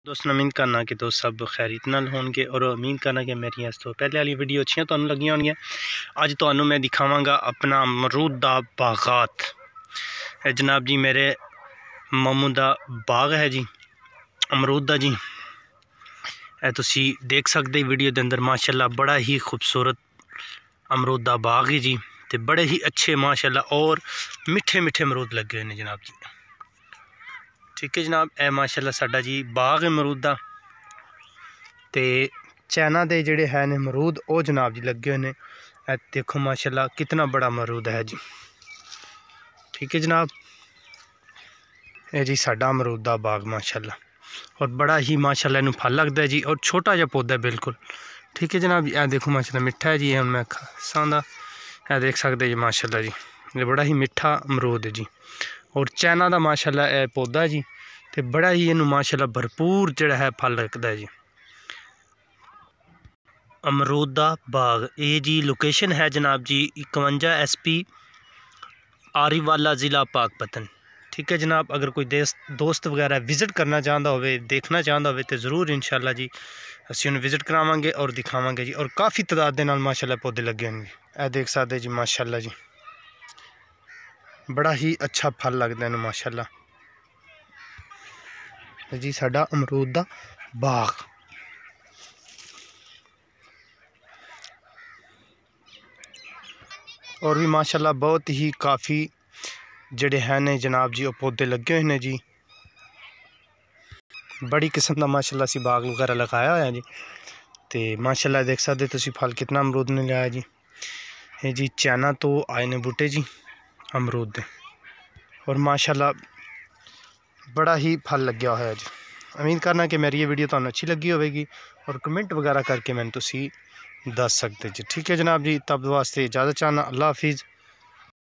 दोस्तों उम्मीद करना कि दोस्त सब खैरियत नाल होंगे और उम्मीद करना कि मेरी इस तो पहले वाली वीडियो अच्छी तुहानू लगी होंगी। अज तुहानू मैं दिखावांगा अपना अमरूद दा बागात। जनाब जी मेरे मामू दा बाग है जी अमरूद दा जी। तुसी देख सकते वीडियो के अंदर माशाल्लाह बड़ा ही खूबसूरत अमरूद दा बाग है जी। ते बड़े ही अच्छे माशाल्लाह और मिठे मिठे अमरूद लगे हुए हैं जनाब जी। ठीक है जनाब, ए माशाल्लाह साडा जी बाग अमरूद दा ते चाइना दे जिहड़े है ने अमरूद वो जनाब जी लगे हुए हैं। ए देखो माशाल्लाह कितना बड़ा अमरूद है जी। ठीक है जनाब, ये जी साडा अमरूद दा बाग माशाल्लाह और बड़ा ही माशाल्लाह इनू फल लगता है जी और छोटा जिहा पौधा है बिल्कुल। ठीक है जनाब, यह देखो माशाल्लाह मिठा है जी। हम मैं खांदा यह देख सकते जी माशाल्लाह जी, ये बड़ा ही मिठा अमरूद है जी और चाइना दा माशाल्लाह यह पौधा है जी। तो बड़ा ही इनू माशाल्लाह भरपूर जिहड़ा है फल लगता है जी। अमरूद दा बाग ये जी लोकेशन है जनाब जी 51 SP आरीवाला ज़िला पाकपतन। ठीक है जनाब, अगर कोई दोस्त वगैरह विजिट करना चाहता हो देखना चाहता हो तो ज़रूर इंशाल्लाह जी असीं उन्हें विजिट करावांगे और दिखावांगे जी। और काफ़ी तादाद के नाल माशाल्लाह पौधे लगे होंगे। यह देख सकते जी माशाल्लाह जी, बड़ा ही अच्छा फल लगता है माशाल्लाह जी साडा अमरूद दा बाग। और भी माशाल्लाह बहुत ही काफ़ी जड़े हैं ने जनाब जी वो पौधे लगे हुए हैं जी। बड़ी किस्म का माशाल्लाह सी बाग वगैरह लगाया होया जी। तो माशाल्लाह देख सकते तुसी फल कितना अमरूद ने लिया जी। ये जी चाइना तो आए ने बूटे जी अमरूद दे और माशाल्लाह बड़ा ही फल लग्या होया जी। उम्मीद करना कि मेरी ये वीडियो तुहानू अच्छी लगी होगी और कमेंट वगैरह करके मैंने तुसी दस सकते जी। ठीक है जनाब जी, तब वास्ते इजाज़त चाहना। अल्लाह हाफिज़।